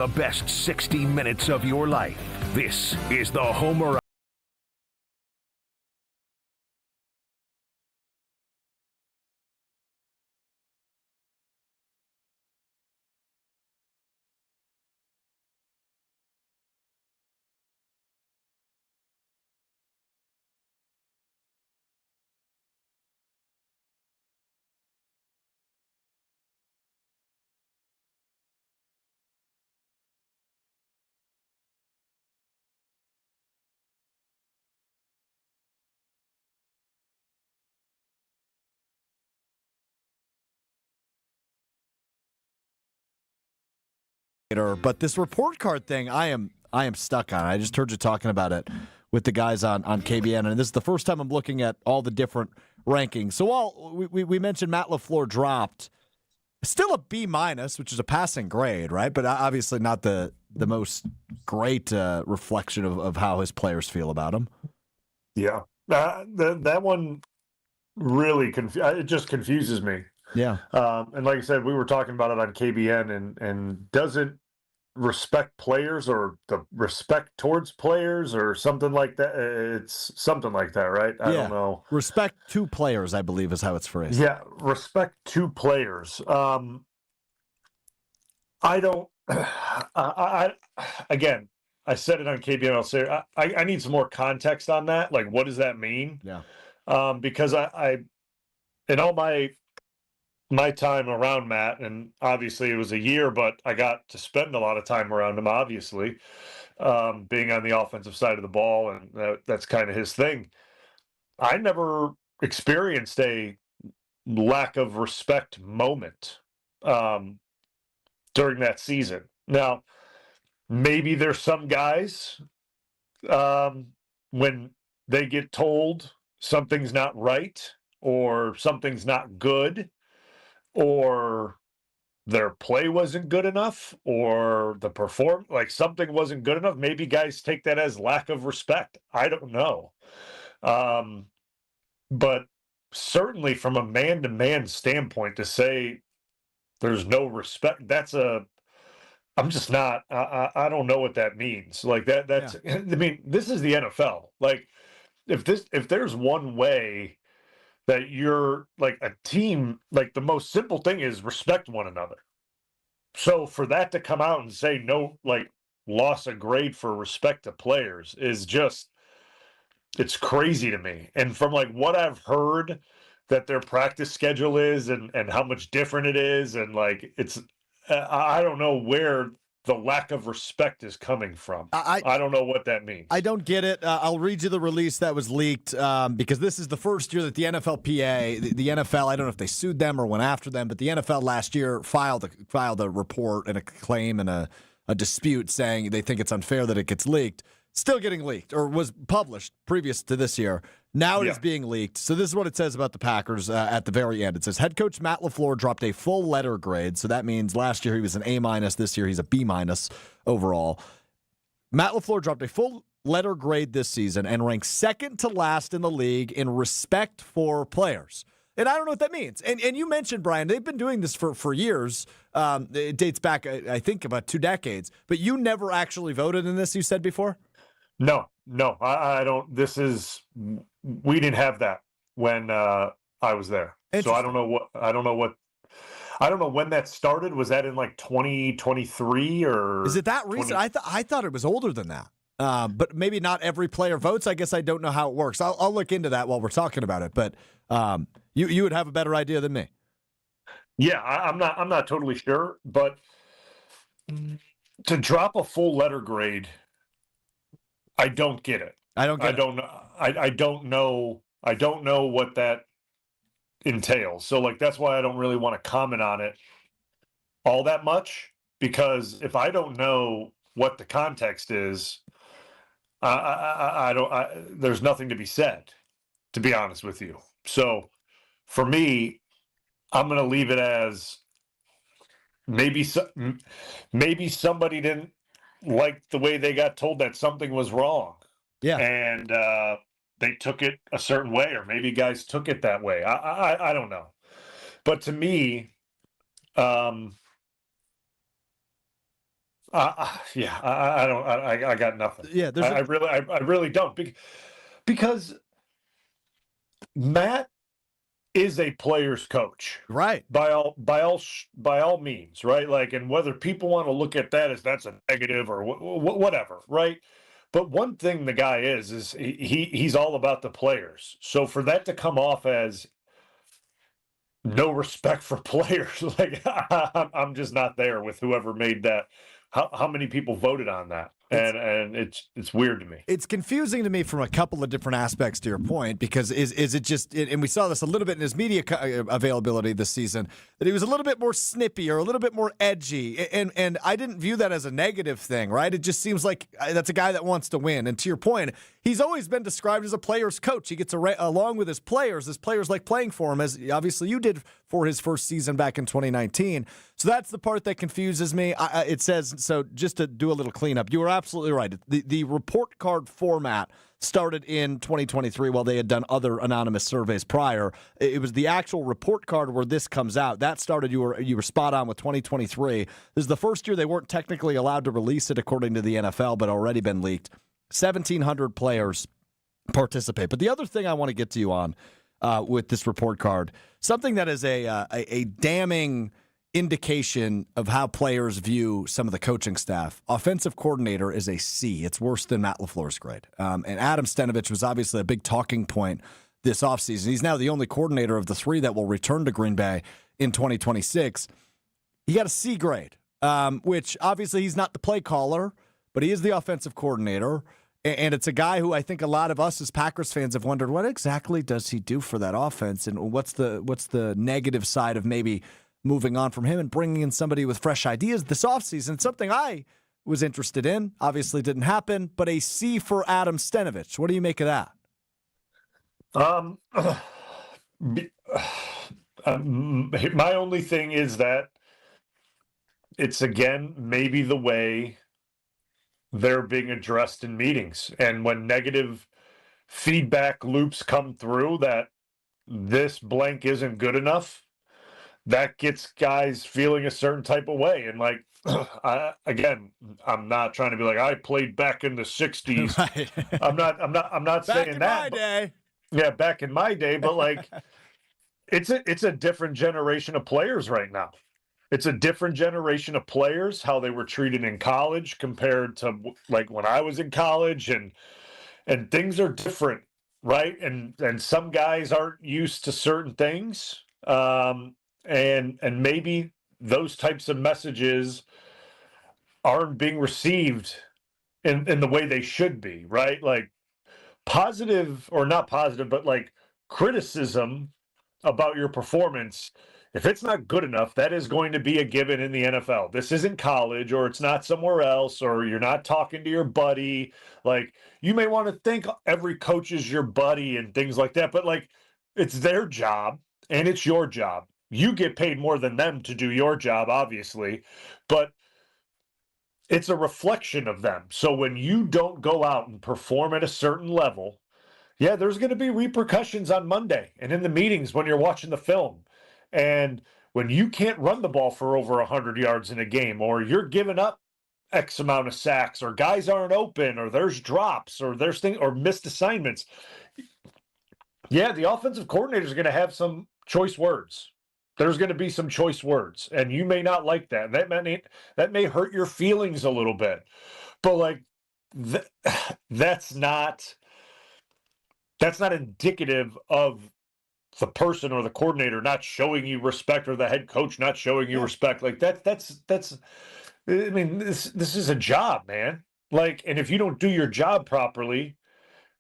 The best 60 minutes of your life. This is the Homer. But this report card thing, I am stuck on. I just heard you talking about it with the guys on KBN, and this is the first time I'm looking at all the different rankings. So while we mentioned Matt LaFleur dropped, still a B minus, which is a passing grade, right? But obviously not the most great reflection of how his players feel about him. Yeah, that one really it just confuses me. Yeah. And like I said, we were talking about it on KBN, and doesn't respect players or the respect towards players or something like that. It's something like that, right? I don't know. Respect to players, I believe, is how it's phrased. Yeah, respect to players. I don't. Again, I said it on KBN. I'll say I need some more context on that. Like, what does that mean? Yeah. Because I in all my time around Matt, and obviously it was a year, but I got to spend a lot of time around him, obviously, being on the offensive side of the ball, and that's kind of his thing. I never experienced a lack of respect moment during that season. Now, maybe there's some guys when they get told something's not right or something's not good, or their play wasn't good enough, or like something wasn't good enough. Maybe guys take that as lack of respect. I don't know. But certainly from a man-to-man standpoint, to say there's no respect, I'm just not, I don't know what that means. Like that's, I mean, this is the NFL. Like if there's one way that you're like a team, like the most simple thing is respect one another. So for that to come out and say no, like loss a grade for respect to players is just, it's crazy to me. And from like what I've heard that their practice schedule is and how much different it is. And like, it's, I don't know where the lack of respect is coming from. I don't know what that means. I don't get it. I'll read you the release that was leaked because this is the first year that the NFLPA, the NFL, I don't know if they sued them or went after them, but the NFL last year filed a report and a claim and a dispute saying they think it's unfair that it gets leaked. Still getting leaked, or was published previous to this year. Now it is being leaked. So this is what it says about the Packers at the very end. It says, head coach Matt LaFleur dropped a full letter grade. So that means last year he was an A-. This year he's a B- overall. Matt LaFleur dropped a full letter grade this season and ranked second to last in the league in respect for players. And I don't know what that means. And you mentioned, Bryan, they've been doing this for years. It dates back, I think, about 2 decades. But you never actually voted in this, you said before? No, I don't. We didn't have that when I was there. So I don't know when that started. Was that in like 2023 or? Is it that recent? I thought it was older than that. But maybe not every player votes. I guess I don't know how it works. I'll look into that while we're talking about it. But you would have a better idea than me. Yeah, I'm not totally sure. But to drop a full letter grade, I don't get it. I don't know what that entails. So like that's why I don't really want to comment on it all that much, because if I don't know what the context is, there's nothing to be said, to be honest with you. So for me, I'm going to leave it as maybe somebody didn't like the way they got told that something was wrong. Yeah. And they took it a certain way, or maybe guys took it that way. I don't know. But to me, Yeah, I don't. I got nothing. Yeah, I really don't because Matt is a player's coach, right. by all means, right? Like, and whether people want to look at that as that's a negative or whatever, right? But one thing the guy is he's all about the players. So for that to come off as no respect for players, like I'm just not there with whoever made that. How many people voted on that? And it's weird to me. It's confusing to me from a couple of different aspects to your point, because is it just, and we saw this a little bit in his media availability this season, that he was a little bit more snippy or a little bit more edgy, and I didn't view that as a negative thing, right? It just seems like that's a guy that wants to win. And to your point, he's always been described as a player's coach. He gets along with his players. His players like playing for him, as obviously you did for his first season back in 2019. So that's the part that confuses me. It says, so just to do a little cleanup, you were absolutely right. The report card format started in 2023 while they had done other anonymous surveys prior. It was the actual report card where this comes out. That started, you were spot on with 2023. This is the first year they weren't technically allowed to release it according to the NFL, but already been leaked. 1,700 players participate. But the other thing I want to get to you on with this report card, something that is a damning indication of how players view some of the coaching staff. Offensive coordinator is a C. It's worse than Matt LaFleur's grade. And Adam Stenavich was obviously a big talking point this offseason. He's now the only coordinator of the three that will return to Green Bay in 2026. He got a C grade, which obviously he's not the play caller, but he is the offensive coordinator. And it's a guy who I think a lot of us as Packers fans have wondered, what exactly does he do for that offense? And what's the negative side of maybe moving on from him and bringing in somebody with fresh ideas this offseason? Something I was interested in. Obviously didn't happen, but a C for Adam Stenavich. What do you make of that? My only thing is that it's, again, maybe the way they're being addressed in meetings. And when negative feedback loops come through that this blank isn't good enough, that gets guys feeling a certain type of way. And like, I'm not trying to be like, I played back in the 60s. Right. I'm not saying that. Back in my day. Yeah, back in my day, but like it's a different generation of players right now. It's a different generation of players, how they were treated in college compared to like when I was in college, and things are different, right? And some guys aren't used to certain things. And maybe those types of messages aren't being received in the way they should be, right? Like positive, or not positive, but like criticism about your performance, if it's not good enough, that is going to be a given in the NFL. This isn't college, or it's not somewhere else, or you're not talking to your buddy. Like, you may want to think every coach is your buddy and things like that, but like, it's their job and it's your job. You get paid more than them to do your job, obviously, but it's a reflection of them. So when you don't go out and perform at a certain level, yeah, there's going to be repercussions on Monday and in the meetings when you're watching the film. And when you can't run the ball for over 100 yards in a game, or you're giving up X amount of sacks, or guys aren't open, or there's drops, or there's things, or missed assignments, yeah, the offensive coordinator is going to have some choice words. There's going to be some choice words, and you may not like that. That may hurt your feelings a little bit, but like that's not indicative of the person or the coordinator not showing you respect, or the head coach not showing you respect. Like that's I mean, this is a job, man. Like, and if you don't do your job properly,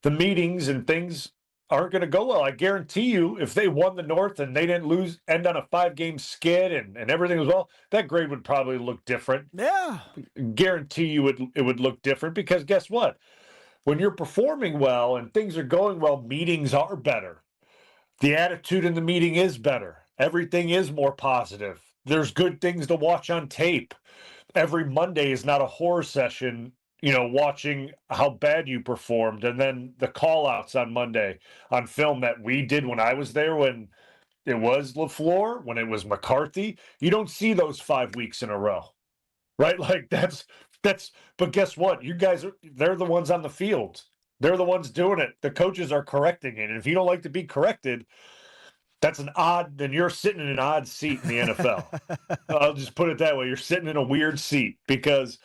the meetings and things aren't going to go well. I guarantee you, if they won the North and they didn't end on a 5-game skid and everything was well, that grade would probably look different. Yeah. Guarantee you it would look different, because guess what? When you're performing well and things are going well, meetings are better. The attitude in the meeting is better. Everything is more positive. There's good things to watch on tape. Every Monday is not a horror session, watching how bad you performed, and then the call-outs on Monday on film that we did when I was there, when it was LaFleur, when it was McCarthy. You don't see those 5 weeks in a row, right? Like but guess what? You guys they're the ones on the field. They're the ones doing it. The coaches are correcting it. And if you don't like to be corrected, then you're sitting in an odd seat in the NFL. I'll just put it that way. You're sitting in a weird seat because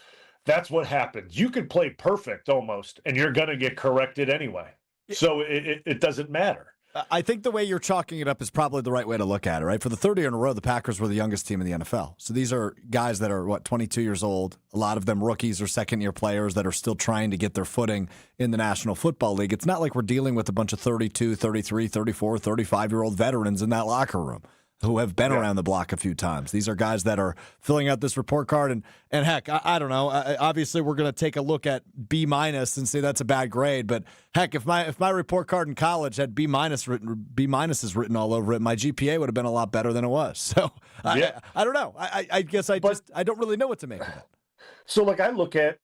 that's what happens. You could play perfect almost, and you're going to get corrected anyway. So it doesn't matter. I think the way you're chalking it up is probably the right way to look at it, right? For the third year in a row, the Packers were the youngest team in the NFL. So these are guys that are, 22 years old. A lot of them rookies or second-year players that are still trying to get their footing in the National Football League. It's not like we're dealing with a bunch of 32, 33, 34, 35-year-old veterans in that locker room who have been around the block a few times. These are guys that are filling out this report card. And heck, I don't know. Obviously, we're going to take a look at B- and say that's a bad grade. But heck, if my report card in college had B- is written all over it, my GPA would have been a lot better than it was. So I don't know. I guess I don't really know what to make of it. So like I look at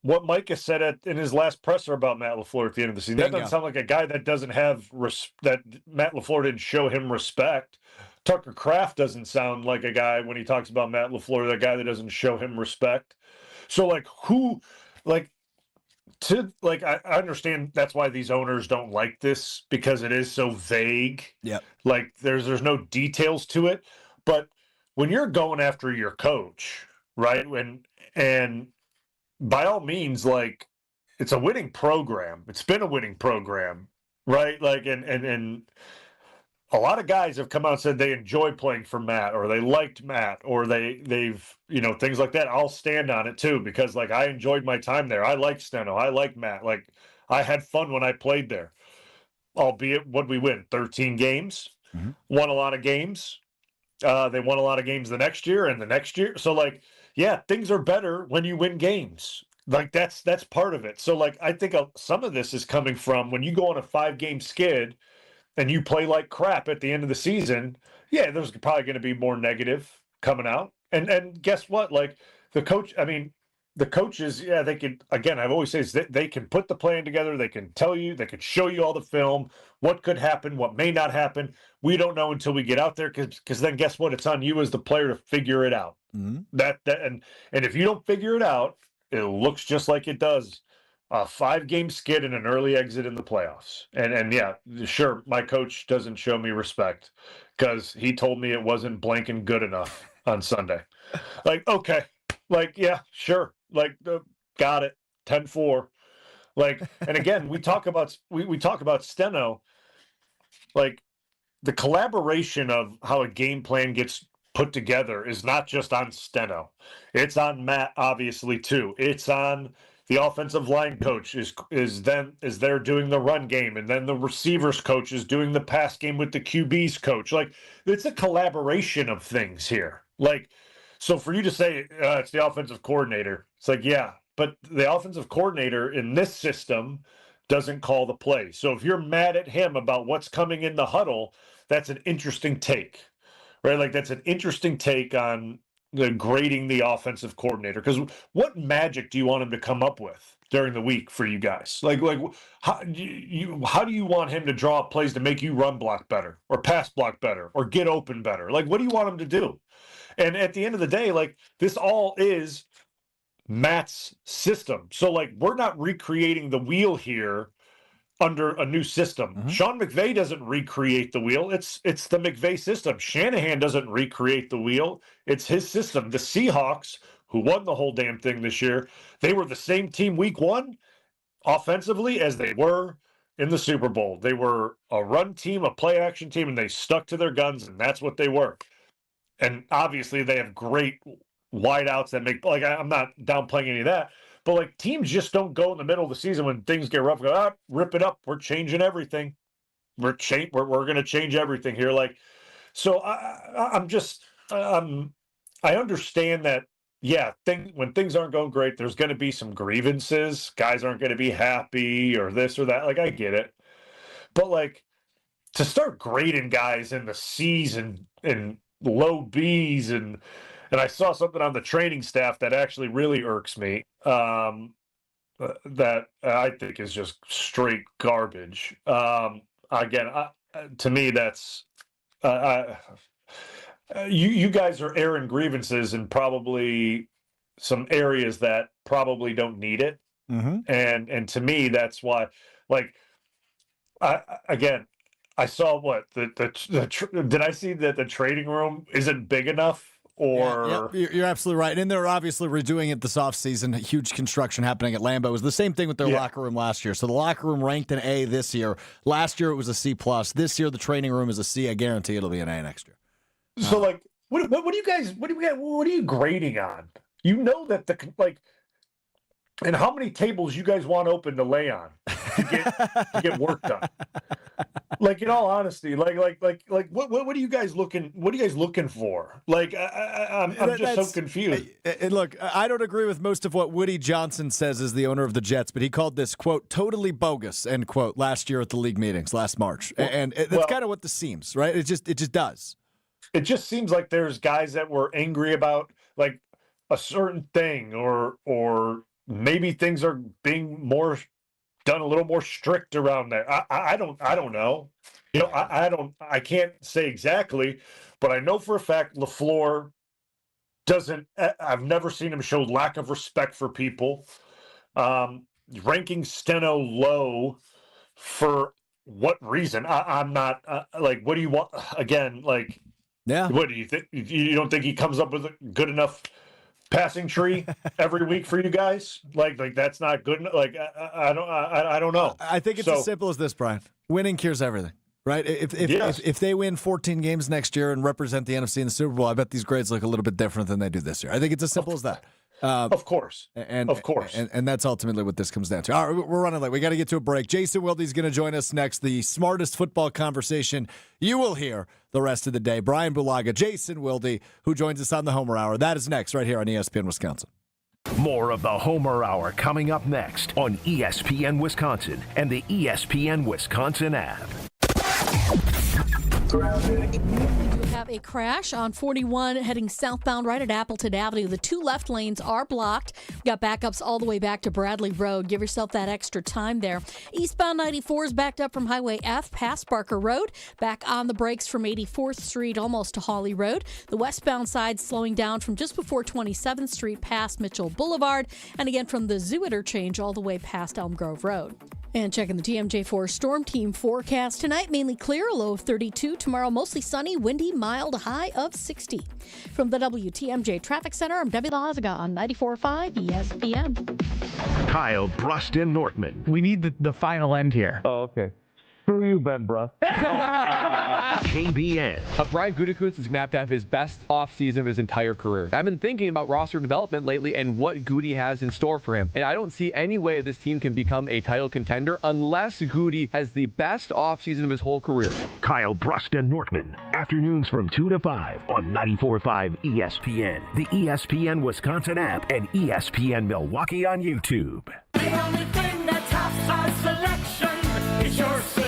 what Micah said in his last presser about Matt LaFleur at the end of the season. That doesn't sound like a guy that doesn't have that Matt LaFleur didn't show him respect. Tucker Kraft doesn't sound like a guy when he talks about Matt LaFleur, that guy that doesn't show him respect. So like I understand that's why these owners don't like this, because it is so vague. Yeah. Like there's no details to it. But when you're going after your coach, right? And by all means, like it's a winning program. It's been a winning program, right? Like, and a lot of guys have come out and said they enjoy playing for Matt, or they liked Matt, or they've things like that. I'll stand on it too, because like I enjoyed my time there. I like Steno. I like Matt. Like I had fun when I played there. Albeit, what we win? 13 games. Mm-hmm. Won a lot of games. They won a lot of games the next year and the next year. So like, yeah, things are better when you win games. Like that's part of it. So like, I think some of this is coming from when you go on a 5-game skid and you play like crap at the end of the season. Yeah, there's probably going to be more negative coming out. And guess what? Like the coaches, yeah, they can, again, I've always said they can put the plan together. They can tell you, they can show you all the film, what could happen, what may not happen. We don't know until we get out there, because then guess what? It's on you as the player to figure it out. Mm-hmm. And if you don't figure it out, it looks just like it does. A 5-game skid and an early exit in the playoffs. And yeah, sure, my coach doesn't show me respect because he told me it wasn't blanking good enough on Sunday. Like, okay. Like, yeah, sure. Like, got it. 10-4. Like, and again, we talk about Steno. Like, the collaboration of how a game plan gets put together is not just on Steno. It's on Matt, obviously, too. It's on the offensive line coach is there doing the run game, and then the receivers coach is doing the pass game with the QB's coach. Like, it's a collaboration of things here. Like, so for you to say it's the offensive coordinator, it's like, yeah, but the offensive coordinator in this system doesn't call the play. So if you're mad at him about what's coming in the huddle, that's an interesting take, right? Like that's an interesting take on grading the offensive coordinator. Because what magic do you want him to come up with during the week for you guys? Like how do you want him to draw up plays to make you run block better, or pass block better, or get open better? Like, what do you want him to do? And at the end of the day, like this all is Matt's system. So like we're not recreating the wheel here under a new system. Mm-hmm. Sean McVay doesn't recreate the wheel. It's the McVay system. Shanahan doesn't recreate the wheel. It's his system. The Seahawks, who won the whole damn thing this year, they were the same team week 1 offensively as they were in the Super Bowl. They were a run team, a play action team, and they stuck to their guns, and that's what they were. And obviously they have great wideouts that make, like, I'm not downplaying any of that, but like teams just don't go in the middle of the season when things get rough, go, rip it up. We're changing everything. We're going to change everything here. Like, so I understand that. Yeah. When things aren't going great, there's going to be some grievances. Guys aren't going to be happy or this or that. Like, I get it. But like to start grading guys in the C's and low B's, and I saw something on the training staff that actually really irks me, that I think is just straight garbage. Again, to me, that's you guys are airing grievances in probably some areas that probably don't need it. Mm-hmm. And to me, that's why, like, I saw did I see that the trading room isn't big enough? Or you're absolutely right. And they're obviously redoing it this offseason. Huge construction happening at Lambeau. It was the same thing with their locker room last year. So the locker room ranked an A this year. Last year it was a C+. This year the training room is a C. I guarantee it'll be an A next year. So like, what do you guys? What are you grading on? You know that and how many tables you guys want open to lay on to get work done? Like, in all honesty, like what are you guys looking? What are you guys looking for? Like, I'm just so confused. And look, I don't agree with most of what Woody Johnson says as the owner of the Jets, but he called this quote totally bogus end quote last year at the league meetings last March, and that's kind of what this seems, right? It just does. It just seems like there's guys that were angry about like a certain thing, or maybe things are being done a little more strict around that. I don't know. You know, I can't say exactly, but I know for a fact LaFleur doesn't. I've never seen him show lack of respect for people. Ranking Steno low for what reason? I'm not like. What do you want? Again, like. Yeah. What do you think? You don't think he comes up with a good enough passing tree every week for you guys? Like that's not good. Like I don't know. I think it's as simple as this, Brian. Winning cures everything, right? If they win 14 games next year and represent the NFC in the Super Bowl, I bet these grades look a little bit different than they do this year. I think it's as simple as that. Of course. Of course. And that's ultimately what this comes down to. All right, we're running late. We got to get to a break. Jason Wilde's going to join us next. The smartest football conversation you will hear the rest of the day. Bryan Bulaga, Jason Wilde, who joins us on the Homer Hour. That is next right here on ESPN Wisconsin. More of the Homer Hour coming up next on ESPN Wisconsin and the ESPN Wisconsin app. We have a crash on 41 heading southbound right at Appleton Avenue. The two left lanes are blocked. We've got backups all the way back to Bradley Road. Give yourself that extra time there. Eastbound 94 is backed up from Highway F past Barker Road. Back on the brakes from 84th Street almost to Hawley Road. The westbound side slowing down from just before 27th Street past Mitchell Boulevard. And again from the Zoo interchange all the way past Elm Grove Road. And checking the TMJ4 Storm Team forecast. Tonight, mainly clear, a low of 32. Tomorrow, mostly sunny, windy, mild, a high of 60. From the WTMJ Traffic Center, I'm Debbie Bulaga on 94.5 ESPN. Kyle Bruston Nortman. We need the final end here. Oh, okay. Screw you, Ben, bro. KBN. Brian Gutekunst is going to have his best offseason of his entire career. I've been thinking about roster development lately and what Goody has in store for him. And I don't see any way this team can become a title contender unless Goody has the best offseason of his whole career. Kyle Bruston Nortman. Afternoons from 2 to 5 on 94.5 ESPN, the ESPN Wisconsin app, and ESPN Milwaukee on YouTube. The only thing that tops our selection is your savings.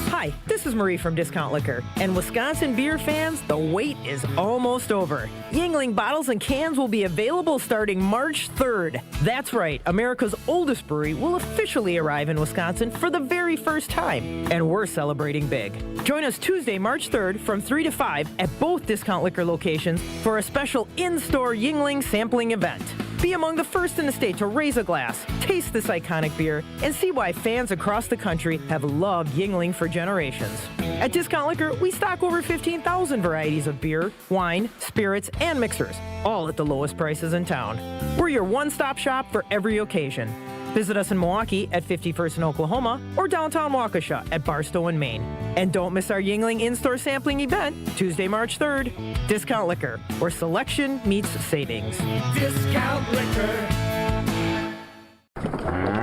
Hi, this is Marie from Discount Liquor. And Wisconsin beer fans, the wait is almost over. Yuengling bottles and cans will be available starting March 3rd. That's right, America's oldest brewery will officially arrive in Wisconsin for the very first time. And we're celebrating big. Join us Tuesday, March 3rd from 3 to 5 at both Discount Liquor locations for a special in-store Yuengling sampling event. Be among the first in the state to raise a glass, taste this iconic beer, and see why fans across the country have loved Yuengling for generations. At Discount Liquor, we stock over 15,000 varieties of beer, wine, spirits, and mixers, all at the lowest prices in town. We're your one-stop shop for every occasion. Visit us in Milwaukee at 51st in Oklahoma or downtown Waukesha at Barstow in Maine. And don't miss our Yuengling in-store sampling event, Tuesday, March 3rd. Discount Liquor, where selection meets savings. Discount Liquor.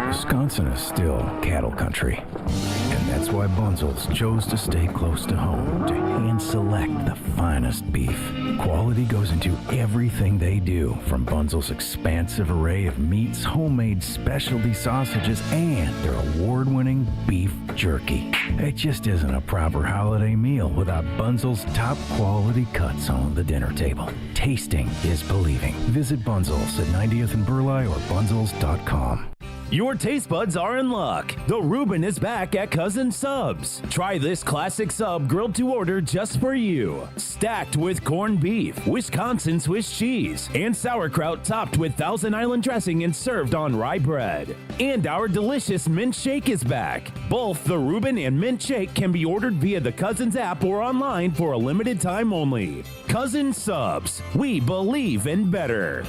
Wisconsin is still cattle country, and that's why Bunzel's chose to stay close to home to hand select the finest beef. Quality goes into everything they do, from Bunzel's expansive array of meats, homemade specialty sausages, and their award-winning beef jerky. It just isn't a proper holiday meal without Bunzel's top quality cuts on the dinner table. Tasting is believing. Visit Bunzel's at 90th and Burleigh or bunzels.com. Your taste buds are in luck. The Reuben is back at Cousin Subs. Try this classic sub grilled to order just for you. Stacked with corned beef, Wisconsin Swiss cheese, and sauerkraut topped with Thousand Island dressing and served on rye bread. And our delicious mint shake is back. Both the Reuben and mint shake can be ordered via the Cousins app or online for a limited time only. Cousin Subs. We believe in better.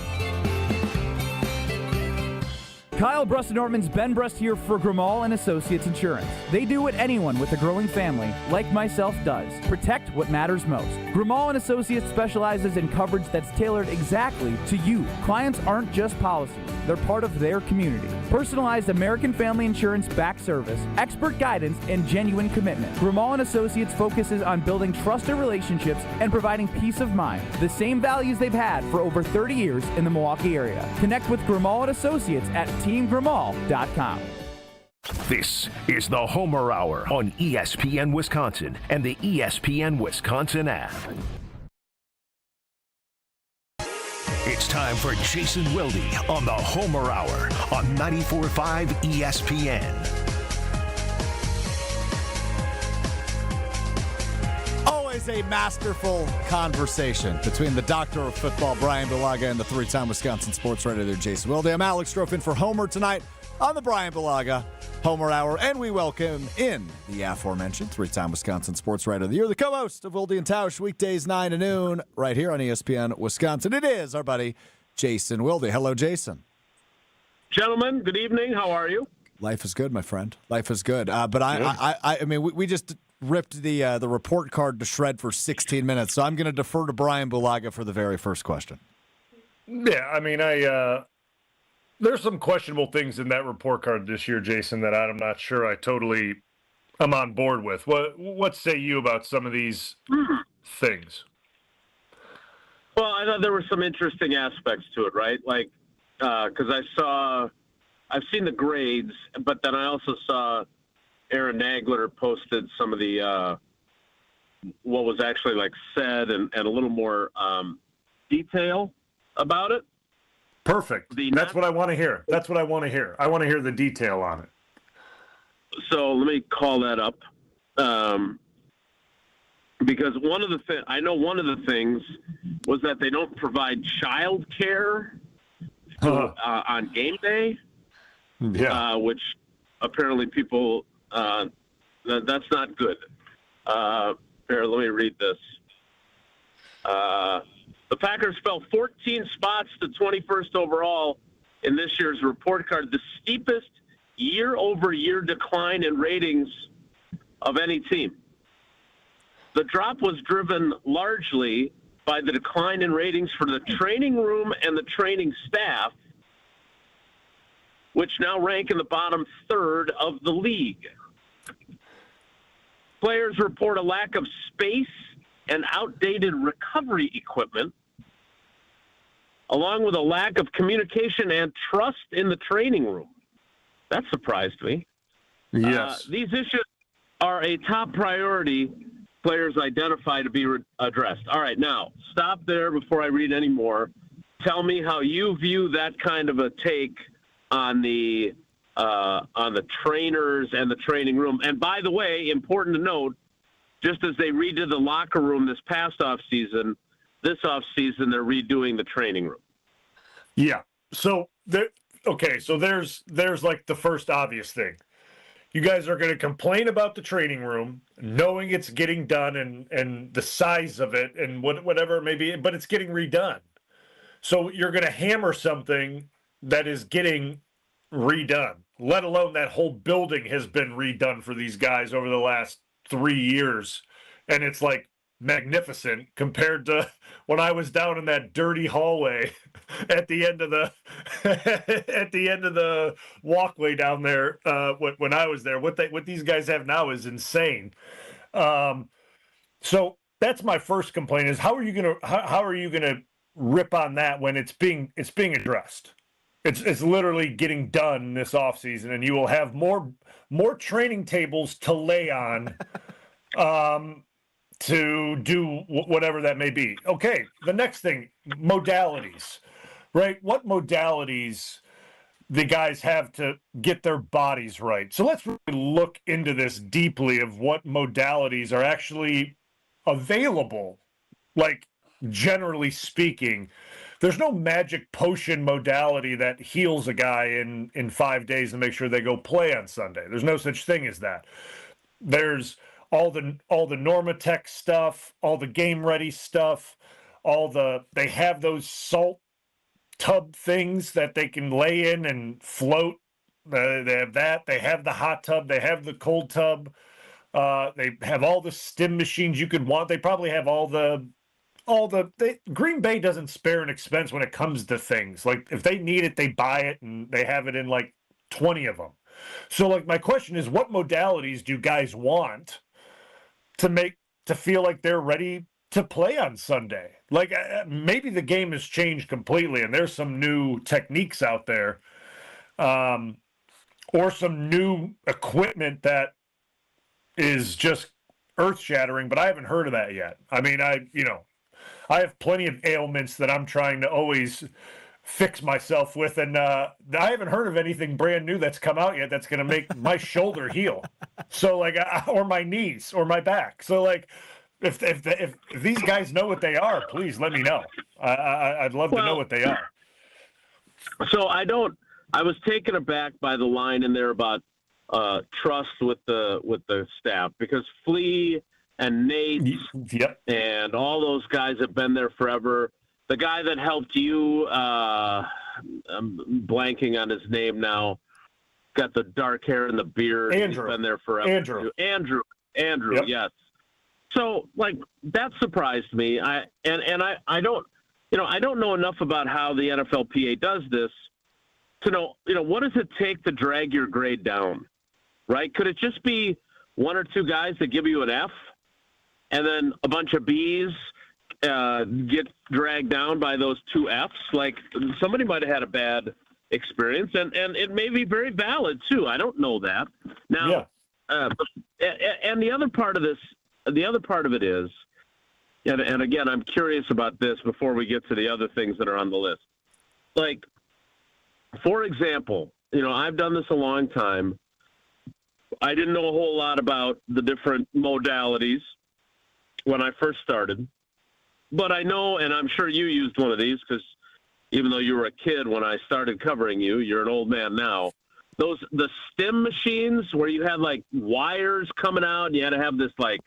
Kyle Brust-Nortman's Ben Brust here for Grimal and Associates Insurance. They do what anyone with a growing family, like myself, does. Protect what matters most. Grimal and Associates specializes in coverage that's tailored exactly to you. Clients aren't just policies. They're part of their community. Personalized American Family Insurance back service, expert guidance, and genuine commitment. Grimal and Associates focuses on building trusted relationships and providing peace of mind. The same values they've had for over 30 years in the Milwaukee area. Connect with Grimal and Associates at teamgrimal.com. This is the Homer Hour on ESPN Wisconsin and the ESPN Wisconsin app. It's time for Jason Wilde on the Homer Hour on 94.5 ESPN. Always a masterful conversation between the doctor of football, Bryan Bulaga, and the three-time Wisconsin sports writer there, Jason Wilde. I'm Alex Strouf in for Homer tonight on the Bryan Bulaga Homer Hour, and we welcome in the aforementioned three-time Wisconsin sports writer of the year, the co-host of Wilde and Tausch, weekdays 9 to noon, right here on ESPN Wisconsin. It is our buddy Jason Wilde. Hello, Jason. Gentlemen, good evening. How are you? Life is good, my friend. Life is good. But I mean, we just ripped the report card to shred for 16 minutes, so I'm going to defer to Bryan Bulaga for the very first question. Yeah, I mean, there's some questionable things in that report card this year, Jason, that I'm not sure I'm on board with. What say you about some of these things? Well, I thought there were some interesting aspects to it, right? Like, because I've seen the grades, but then I also saw Aaron Nagler posted some of the what was actually like said and a little more detail about it. Perfect. That's what I want to hear. That's what I want to hear. I want to hear the detail on it. So let me call that up. Because one of the things was that they don't provide child care on game day. Yeah. Which apparently people, that's not good. Here, let me read this. The Packers fell 14 spots to 21st overall in this year's report card, the steepest year-over-year decline in ratings of any team. The drop was driven largely by the decline in ratings for the training room and the training staff, which now rank in the bottom third of the league. Players report a lack of space and outdated recovery equipment, along with a lack of communication and trust in the training room. That surprised me. Yes. These issues are a top priority players identify to be addressed. All right, now, stop there before I read any more. Tell me how you view that kind of a take on the trainers and the training room. And by the way, important to note, just as they redid the locker room this past offseason, this offseason they're redoing the training room. Yeah. So there's like the first obvious thing. You guys are going to complain about the training room, knowing it's getting done and the size of it and whatever it may be, but it's getting redone. So you're going to hammer something that is getting redone, let alone that whole building has been redone for these guys over the last 3 years. And it's like magnificent compared to when I was down in that dirty hallway at the end of the walkway down there when I was there. What these guys have now is insane. So that's my first complaint is how are you gonna rip on that when it's being addressed? It's literally getting done this offseason, and you will have more training tables to lay on to do whatever that may be. Okay, the next thing, modalities, right? What modalities the guys have to get their bodies right. So let's really look into this deeply of what modalities are actually available. Like, generally speaking, there's no magic potion modality that heals a guy in 5 days and make sure they go play on Sunday. There's no such thing as that. There's all the Normatec stuff, all the game ready stuff, they have those salt tub things that they can lay in and float. They have that. They have the hot tub. They have the cold tub. They have all the stim machines you could want. They probably have Green Bay doesn't spare an expense when it comes to things. Like, if they need it, they buy it, and they have it in like 20 of them. So, like, my question is, what modalities do guys want to feel like they're ready to play on Sunday? Like, maybe the game has changed completely and there's some new techniques out there, or some new equipment that is just earth-shattering, but I haven't heard of that yet. I mean, I have plenty of ailments that I'm trying to always fix myself with, and I haven't heard of anything brand new that's come out yet that's going to make my shoulder heal. So, like, or my knees or my back. So, like, if these guys know what they are, please let me know. I'd love to know what they are. So I was taken aback by the line in there about trust with the staff, because Flea and Nate and all those guys have been there forever. The guy that helped you, I'm blanking on his name now, got the dark hair and the beard. Andrew. He's been there forever. Andrew, yep. Yes. So, like, that surprised me. I don't know enough about how the NFLPA does this to know, what does it take to drag your grade down, right? Could it just be one or two guys that give you an F, and then a bunch of Bs get dragged down by those two Fs? Like, somebody might have had a bad experience, and it may be very valid too. I don't know that. Now, and the other part of it is, and again, I'm curious about this before we get to the other things that are on the list. Like, for example, I've done this a long time. I didn't know a whole lot about the different modalities when I first started, but I know, and I'm sure you used one of these, because even though you were a kid when I started covering you, you're an old man now. The stim machines where you had like wires coming out, and you had to have this like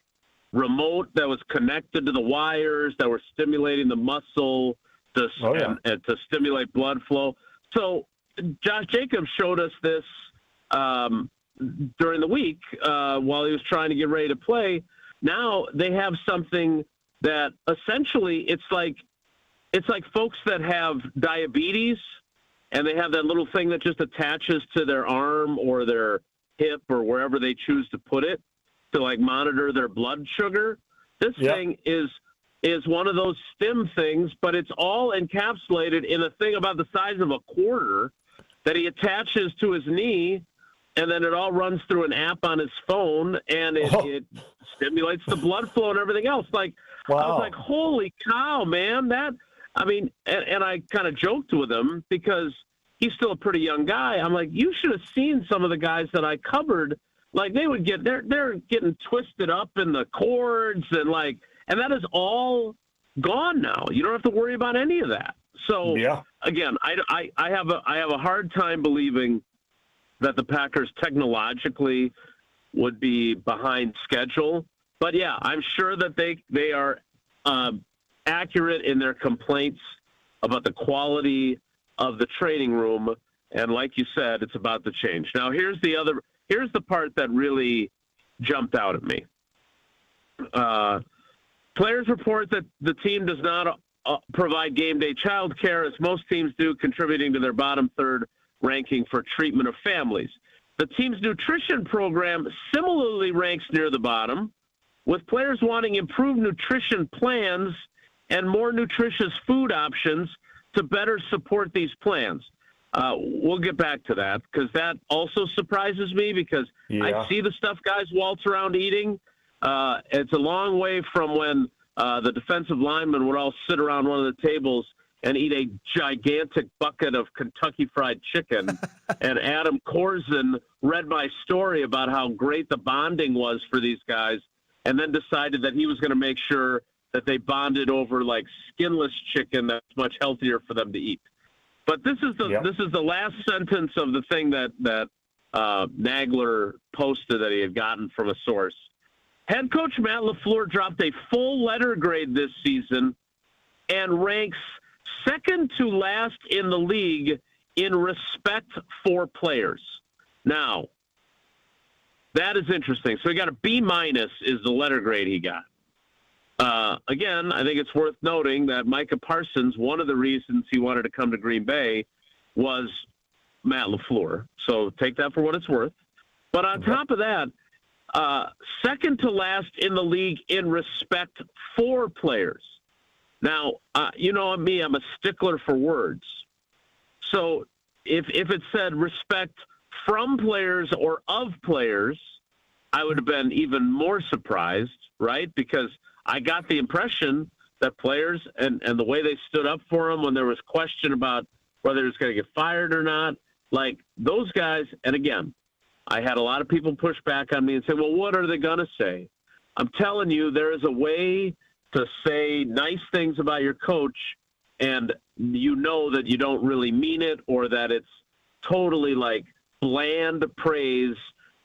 remote that was connected to the wires that were stimulating the muscle to stimulate blood flow. So Josh Jacobs showed us this during the week while he was trying to get ready to play. Now they have something that essentially it's like folks that have diabetes, and they have that little thing that just attaches to their arm or their hip or wherever they choose to put it to like monitor their blood sugar. This thing is one of those stim things, but it's all encapsulated in a thing about the size of a quarter that he attaches to his knee, and then it all runs through an app on his phone, and it stimulates the blood flow and everything else. Like, wow. I was like, holy cow, man. And I kind of joked with him because he's still a pretty young guy. I'm like, you should have seen some of the guys that I covered. Like, they're getting twisted up in the cords, and that is all gone now. You don't have to worry about any of that. So again, I have a hard time believing that the Packers technologically would be behind schedule. But yeah, I'm sure that they are accurate in their complaints about the quality of the training room. And like you said, it's about to change. Now, here's the part that really jumped out at me. Players report that the team does not provide game day child care, as most teams do, contributing to their bottom third ranking for treatment of families. The team's nutrition program similarly ranks near the bottom, with players wanting improved nutrition plans and more nutritious food options to better support these plans. We'll get back to that, because that also surprises me, because I see the stuff guys waltz around eating. It's a long way from when the defensive linemen would all sit around one of the tables and eat a gigantic bucket of Kentucky Fried Chicken. And Adam Corzin read my story about how great the bonding was for these guys, and then decided that he was going to make sure that they bonded over like skinless chicken that's much healthier for them to eat. But this is the last sentence of the thing that Nagler posted that he had gotten from a source. Head coach Matt LaFleur dropped a full letter grade this season and ranks second to last in the league in respect for players. Now, that is interesting. So he got a B- is the letter grade he got. Again, I think it's worth noting that Micah Parsons, one of the reasons he wanted to come to Green Bay was Matt LaFleur. So take that for what it's worth. But on top of that, second to last in the league in respect for players. Now, you know me, I'm a stickler for words. So if it said respect from players or of players, I would have been even more surprised, right? Because I got the impression that players and the way they stood up for him when there was question about whether he was going to get fired or not, like those guys, and again, I had a lot of people push back on me and say, well, what are they going to say? I'm telling you, there is a way to say nice things about your coach, and you know that you don't really mean it, or that it's totally like bland praise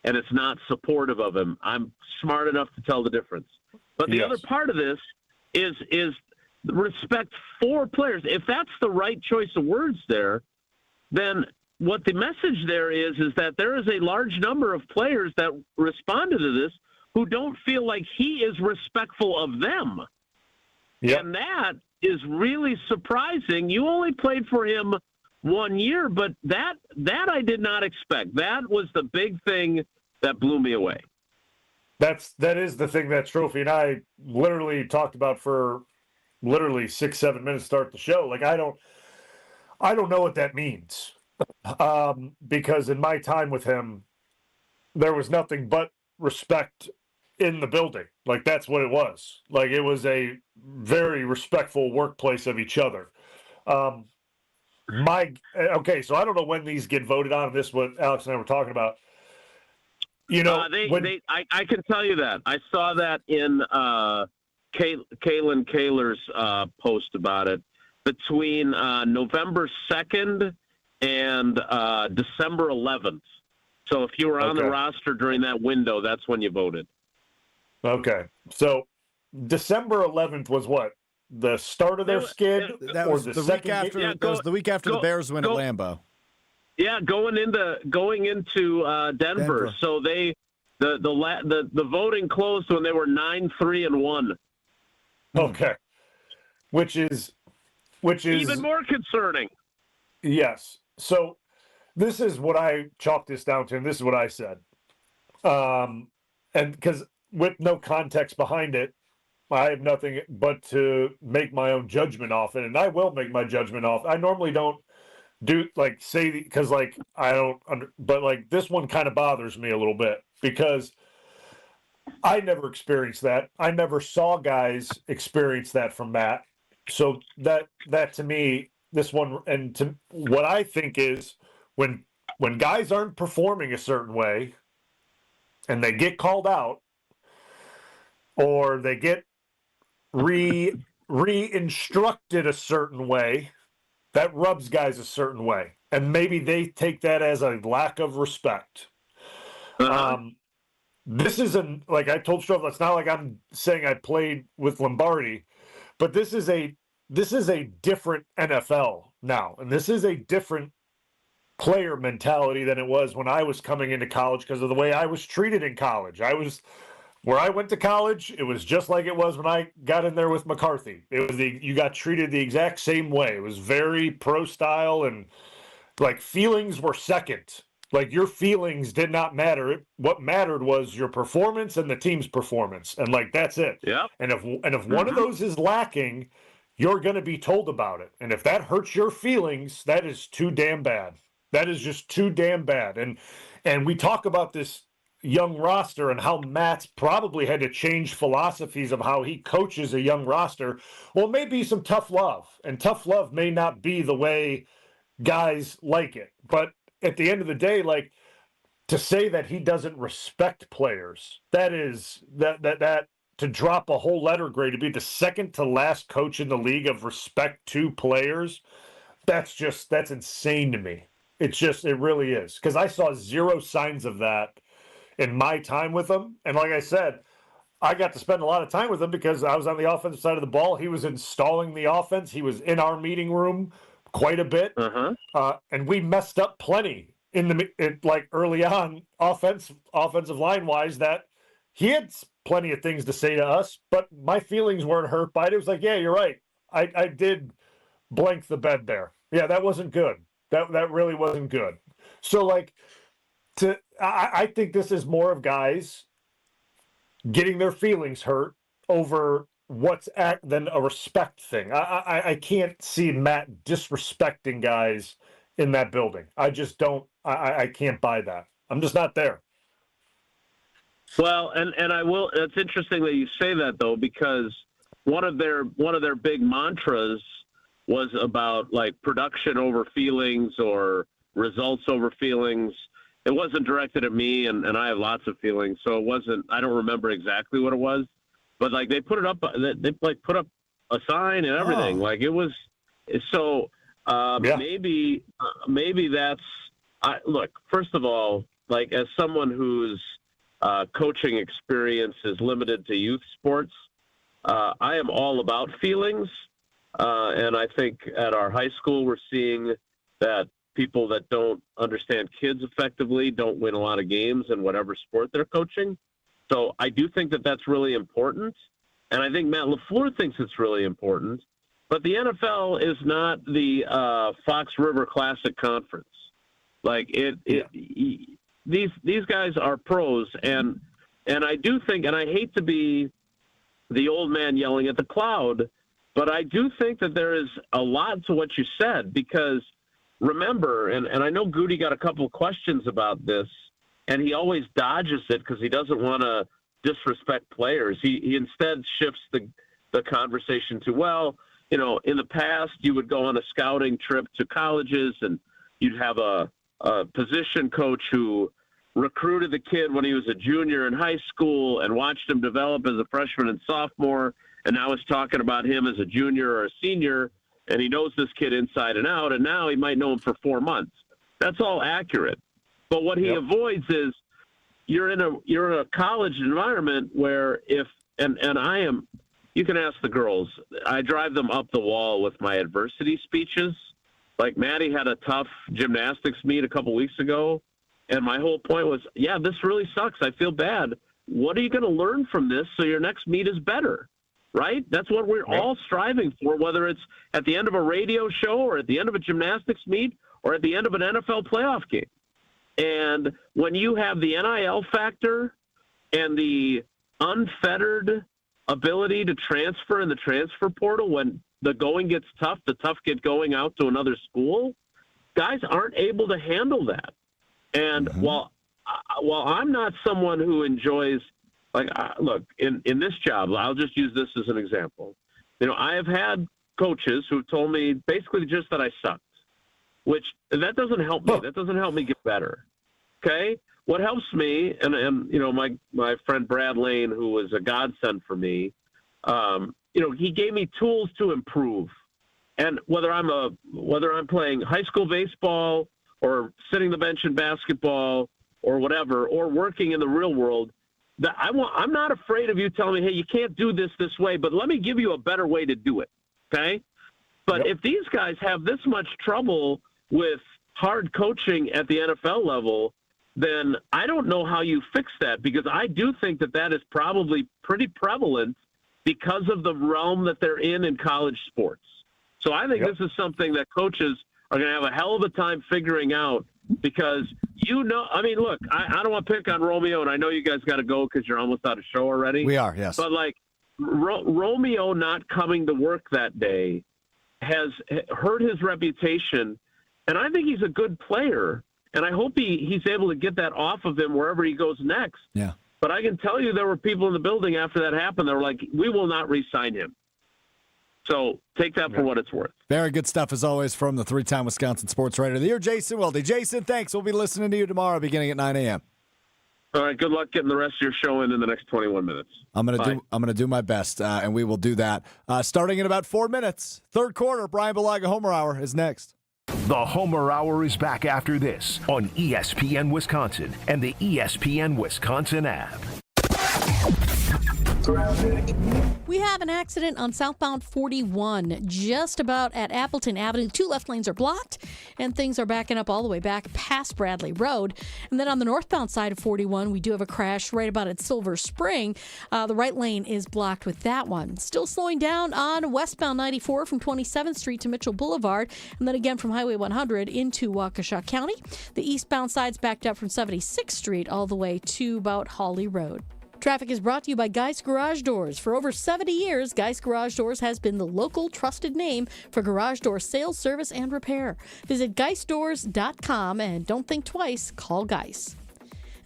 and it's not supportive of him. I'm smart enough to tell the difference. But the other part of this is respect for players. If that's the right choice of words there, then what the message there is that there is a large number of players that responded to this who don't feel like he is respectful of them. Yep. And that is really surprising. You only played for him 1 year, but that I did not expect. That was the big thing that blew me away. That is the thing that Strouf and I literally talked about for literally 6-7 minutes to start the show. Like I don't know what that means. Because in my time with him, there was nothing but respect in the building. Like that's what it was. Like it was a very respectful workplace of each other. So I don't know when these get voted on. This is what Alex and I were talking about. You know, I can tell you that I saw that in Kalen Kaler's post about it between November 2nd and December 11th. So if you were on the roster during that window, that's when you voted. Okay. So December 11th was what? The start of their skid? That was the week after. That was the week after the Bears win at Lambeau. Yeah, going into Denver. So the voting closed when they were 9-3-1. Okay. Which is even more concerning. Yes. So this is what I chalked this down to, and this is what I said. And because with no context behind it, I have nothing but to make my own judgment off it, and I will make my judgment off. I normally don't do because I don't but like this one kind of bothers me a little bit because I never experienced that. I never saw guys experience that from Matt. So that to me, this one, and to what I think is when guys aren't performing a certain way and they get called out or they get re-instructed a certain way, that rubs guys a certain way. And maybe they take that as a lack of respect. This isn't, like I told Strouf, it's not like I'm saying I played with Lombardi, but this is a different NFL now. And this is a different player mentality than it was when I was coming into college because of the way I was treated in college. Where I went to college, it was just like it was when I got in there with McCarthy. It was you got treated the exact same way. It was very pro style and like feelings were second. Like your feelings did not matter. What mattered was your performance and the team's performance. And like that's it. Yeah. And if one of those is lacking, you're going to be told about it. And if that hurts your feelings, that is too damn bad. That is just too damn bad. And we talk about this young roster and how Matt's probably had to change philosophies of how he coaches a young roster, well, it may be some tough love, and tough love may not be the way guys like it. But at the end of the day, like, to say that he doesn't respect players, that to drop a whole letter grade, to be the second to last coach in the league of respect to players, that's insane to me. It really is. Because I saw zero signs of that in my time with him. And like I said, I got to spend a lot of time with him because I was on the offensive side of the ball. He was installing the offense. He was in our meeting room quite a bit. And we messed up plenty like early on offensive line wise, that he had plenty of things to say to us, but my feelings weren't hurt by it. It was like, yeah, you're right. I did blank the bed there. Yeah, that wasn't good. That really wasn't good. So like, I think this is more of guys getting their feelings hurt over than a respect thing. I can't see Matt disrespecting guys in that building. I just don't. I can't buy that. I'm just not there. Well, and I will. It's interesting that you say that though, because one of their big mantras was about like production over feelings or results over feelings. It wasn't directed at me, and I have lots of feelings, so it wasn't. I don't remember exactly what it was, but like they put it up. They like put up a sign and everything. Like it was. So maybe that's. Look, first of all, like as someone whose coaching experience is limited to youth sports, I am all about feelings. And I think at our high school, we're seeing that people that don't understand kids effectively don't win a lot of games in whatever sport they're coaching. So I do think that that's really important. And I think Matt LaFleur thinks it's really important. But the NFL is not the Fox River Classic Conference. Like these guys are pros. And I do think, and I hate to be the old man yelling at the cloud, but I do think that there is a lot to what you said, because remember, and I know Goody got a couple of questions about this, and he always dodges it because he doesn't want to disrespect players. He instead shifts the conversation to, well, you know, in the past you would go on a scouting trip to colleges and you'd have a position coach who recruited the kid when he was a junior in high school and watched him develop as a freshman and sophomore, and now is talking about him as a junior or a senior, and he knows this kid inside and out, and now he might know him for 4 months. That's all accurate. But what he avoids is you're in a college environment where you can ask the girls, I drive them up the wall with my adversity speeches. Like Maddie had a tough gymnastics meet a couple weeks ago, and my whole point was, yeah, this really sucks. I feel bad. What are you going to learn from this so your next meet is better? Right? That's what we're all striving for, whether it's at the end of a radio show or at the end of a gymnastics meet or at the end of an NFL playoff game. And when you have the NIL factor and the unfettered ability to transfer in the transfer portal, when the going gets tough, the tough get going out to another school, guys aren't able to handle that. And while I'm not someone who enjoys, like, look, in this job, I'll just use this as an example. You know, I have had coaches who told me basically just that I sucked, which that doesn't help me. That doesn't help me get better. Okay? What helps me, and you know, my friend Brad Lane, who was a godsend for me, you know, he gave me tools to improve. And whether I'm playing high school baseball or sitting the bench in basketball or whatever, or working in the real world, I'm not afraid of you telling me, hey, you can't do this way, but let me give you a better way to do it, okay? But if these guys have this much trouble with hard coaching at the NFL level, then I don't know how you fix that, because I do think that is probably pretty prevalent because of the realm that they're in college sports. So I think this is something that coaches are going to have a hell of a time figuring out, because, you know, I mean, look, I don't want to pick on Romeo, and I know you guys got to go because you're almost out of show already. We are, yes. But, like, Romeo not coming to work that day has hurt his reputation, and I think he's a good player. And I hope he's able to get that off of him wherever he goes next. Yeah. But I can tell you there were people in the building after that happened that were like, we will not re-sign him. So take that for what it's worth. Very good stuff, as always, from the three-time Wisconsin Sports Writer of the Year, Jason Weldy. Jason, thanks. We'll be listening to you tomorrow beginning at 9 a.m. All right, good luck getting the rest of your show in the next 21 minutes. I'm gonna do my best, and we will do that. Starting in about 4 minutes, third quarter, Bryan Bulaga Homer Hour is next. The Homer Hour is back after this on ESPN Wisconsin and the ESPN Wisconsin app. We have an accident on southbound 41, just about at Appleton Avenue. 2 left lanes are blocked, and things are backing up all the way back past Bradley Road. And then on the northbound side of 41, we do have a crash right about at Silver Spring. The right lane is blocked with that one. Still slowing down on westbound 94 from 27th Street to Mitchell Boulevard, and then again from Highway 100 into Waukesha County. The eastbound side's backed up from 76th Street all the way to about Hawley Road. Traffic is brought to you by Geist Garage Doors. For over 70 years, Geist Garage Doors has been the local trusted name for garage door sales, service, and repair. Visit geistdoors.com and don't think twice, call Geist.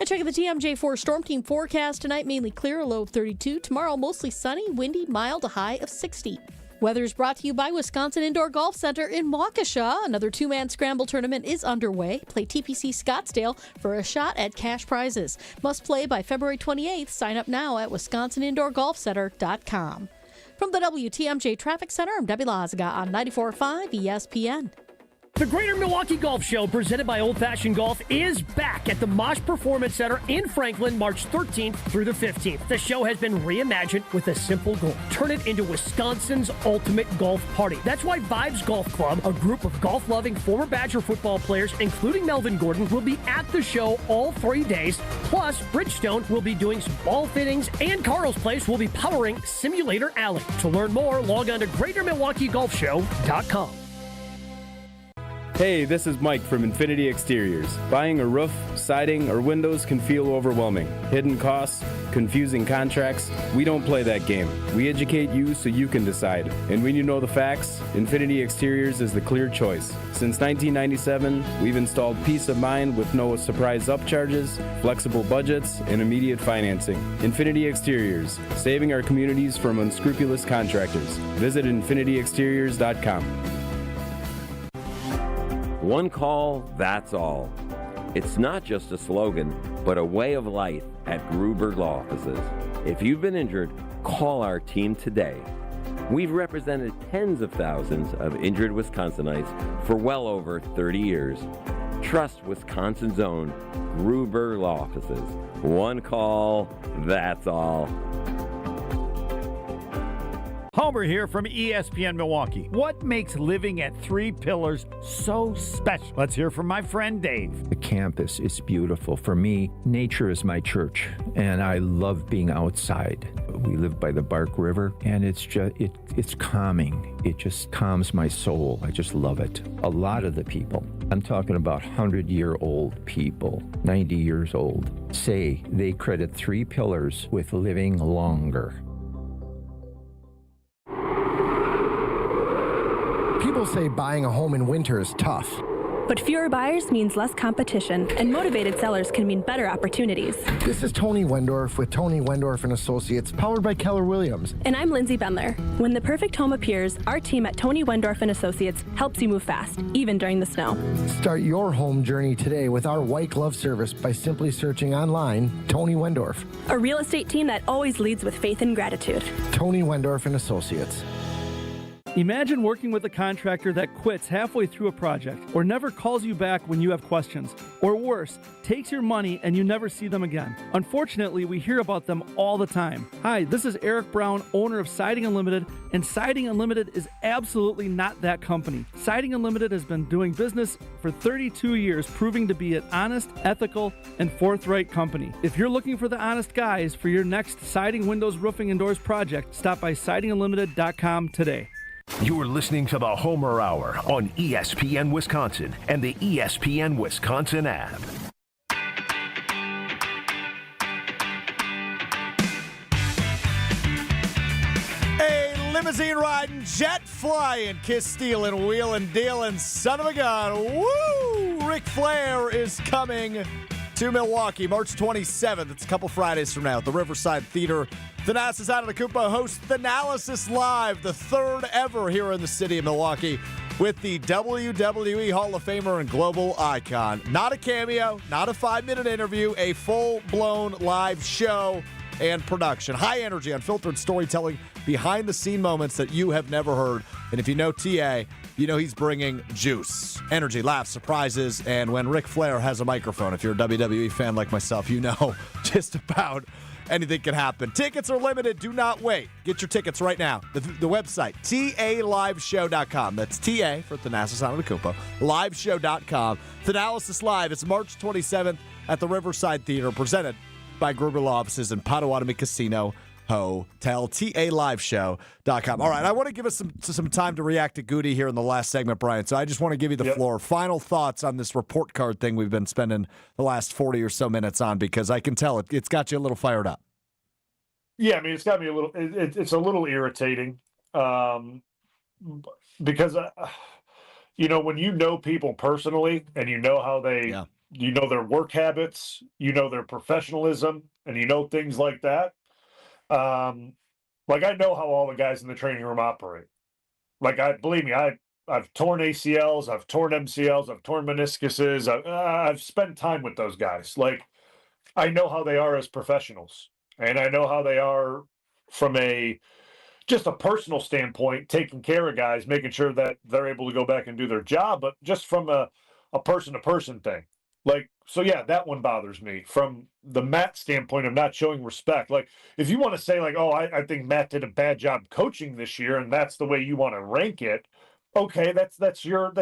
And check out the TMJ4 Storm Team forecast tonight, mainly clear, a low of 32. Tomorrow, mostly sunny, windy, mild, a high of 60. Weather is brought to you by Wisconsin Indoor Golf Center in Waukesha. Another 2-man scramble tournament is underway. Play TPC Scottsdale for a shot at cash prizes. Must play by February 28th. Sign up now at wisconsinindoorgolfcenter.com. From the WTMJ Traffic Center, I'm Debbie Lazaga on 94.5 ESPN. The Greater Milwaukee Golf Show, presented by Old Fashioned Golf, is back at the Mosh Performance Center in Franklin, March 13th through the 15th. The show has been reimagined with a simple goal: turn it into Wisconsin's ultimate golf party. That's why Vibes Golf Club, a group of golf-loving former Badger football players, including Melvin Gordon, will be at the show all 3 days. Plus, Bridgestone will be doing some ball fittings, and Carl's Place will be powering Simulator Alley. To learn more, log on to GreaterMilwaukeeGolfShow.com. Hey, this is Mike from Infinity Exteriors. Buying a roof, siding, or windows can feel overwhelming. Hidden costs, confusing contracts. We don't play that game. We educate you so you can decide. And when you know the facts, Infinity Exteriors is the clear choice. Since 1997, we've installed peace of mind with no surprise upcharges, flexible budgets, and immediate financing. Infinity Exteriors, saving our communities from unscrupulous contractors. Visit infinityexteriors.com. One call, that's all. It's not just a slogan, but a way of life at Gruber Law Offices. If you've been injured, call our team today. We've represented tens of thousands of injured Wisconsinites for well over 30 years. Trust Wisconsin's own Gruber Law Offices. One call, that's all. Homer here from ESPN Milwaukee. What makes living at Three Pillars so special? Let's hear from my friend Dave. The campus is beautiful. For me, nature is my church, and I love being outside. We live by the Bark River, and it's calming. It just calms my soul. I just love it. A lot of the people, I'm talking about 100-year-old people, 90 years old, say they credit Three Pillars with living longer. People say buying a home in winter is tough. But fewer buyers means less competition, and motivated sellers can mean better opportunities. This is Tony Wendorf with Tony Wendorf & Associates, powered by Keller Williams. And I'm Lindsay Bendler. When the perfect home appears, our team at Tony Wendorf & Associates helps you move fast, even during the snow. Start your home journey today with our white glove service by simply searching online, Tony Wendorf. A real estate team that always leads with faith and gratitude. Tony Wendorf & Associates. Imagine working with a contractor that quits halfway through a project or never calls you back when you have questions, or worse, takes your money and you never see them again. Unfortunately, we hear about them all the time. Hi, this is Eric Brown, owner of Siding Unlimited, and Siding Unlimited is absolutely not that company. Siding Unlimited has been doing business for 32 years, proving to be an honest, ethical, and forthright company. If you're looking for the honest guys for your next siding, windows, roofing, and doors project, stop by sidingunlimited.com today. You're listening to the Homer Hour on ESPN Wisconsin and the ESPN Wisconsin app. A limousine riding, jet flying, kiss stealing, wheeling, dealing, son of a gun. Woo! Ric Flair is coming to Milwaukee March 27th. It's a couple Fridays from now at the Riverside Theater. Thanasis Antetokounmpo hosts Thanalysis Live, the third ever here in the city of Milwaukee, with the WWE Hall of Famer and global icon. Not a cameo, not a 5-minute interview, a full-blown live show and production. High energy, unfiltered storytelling, behind-the-scene moments that you have never heard. And if you know TA, you know he's bringing juice, energy, laughs, surprises, and when Ric Flair has a microphone, if you're a WWE fan like myself, you know just about anything can happen. Tickets are limited. Do not wait. Get your tickets right now. The website, TALiveshow.com. That's TA for Thanasis Antetokounmpo. Liveshow.com. Thanalysis Live. It's March 27th at the Riverside Theater, presented by Gruber Law Offices and Potawatomi Casino Hotel. TALiveshow.com. All right, I want to give us some time to react to Goody here in the last segment, Brian. So I just want to give you the floor. Final thoughts on this report card thing we've been spending the last 40 or so minutes on, because I can tell it's got you a little fired up. Yeah, I mean, it's got me a little. It's a little irritating because when you know people personally and you know how they, you know their work habits, you know their professionalism, and you know things like that. Like I know how all the guys in the training room operate. Like believe me, I've torn ACLs, I've torn MCLs, I've torn meniscuses. I've spent time with those guys. Like I know how they are as professionals, and I know how they are from just a personal standpoint, taking care of guys, making sure that they're able to go back and do their job, but just from a person-to-person thing. Like, so yeah, that one bothers me from the Matt standpoint of not showing respect. Like, if you want to say like, oh, I think Matt did a bad job coaching this year, and that's the way you want to rank it. Okay, that's your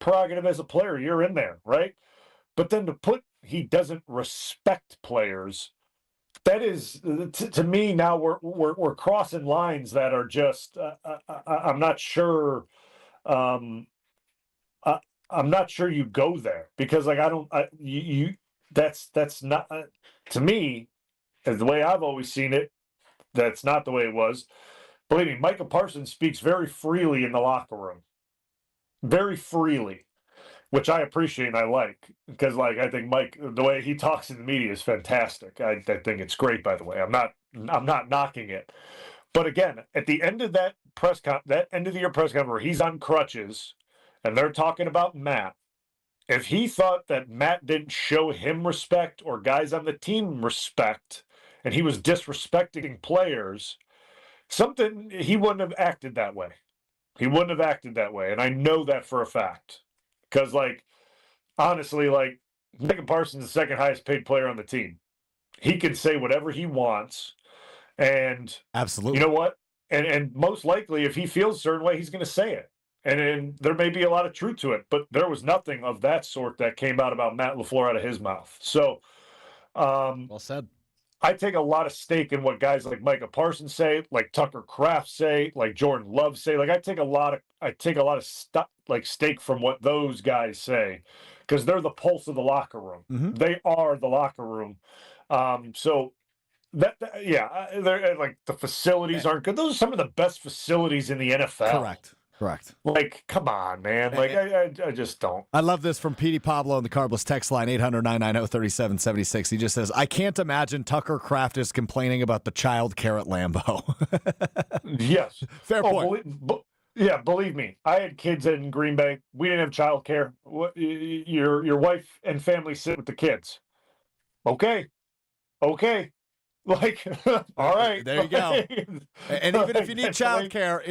prerogative as a player. You're in there, right? But then to put he doesn't respect players, that is to me now we're crossing lines that are just I'm not sure. I'm not sure you go there, because like that's not to me, as the way I've always seen it. That's not the way it was. Believe me, Micah Parsons speaks very freely in the locker room, very freely, which I appreciate and I like, because like I think Mike, the way he talks in the media is fantastic. I think it's great. By the way, I'm not knocking it, but again, at the end of that end of the year press conference where he's on crutches, and they're talking about Matt, if he thought that Matt didn't show him respect or guys on the team respect, and he was disrespecting players, he wouldn't have acted that way. He wouldn't have acted that way. And I know that for a fact. Because, like, honestly, like, Micah Parsons is the second highest paid player on the team. He can say whatever he wants. And absolutely, you know what? And most likely, if he feels a certain way, he's going to say it. And there may be a lot of truth to it, but there was nothing of that sort that came out about Matt LaFleur out of his mouth. So, well said. I take a lot of stake in what guys like Micah Parsons say, like Tucker Kraft say, like Jordan Love say. Like I take a lot of stake from what those guys say, because they're the pulse of the locker room. Mm-hmm. They are the locker room. So they're like the facilities aren't good. Those are some of the best facilities in the NFL. Correct. Like, come on, man. Like, I just don't. I love this from Petey Pablo on the Carbless text line, 800-990-3776. He just says, I can't imagine Tucker Kraft is complaining about the child care at Lambeau. Yes. Fair point. Believe me. I had kids in Green Bay. We didn't have child care. Your wife and family sit with the kids. Okay. Like, all right, there you go. And even if you need childcare,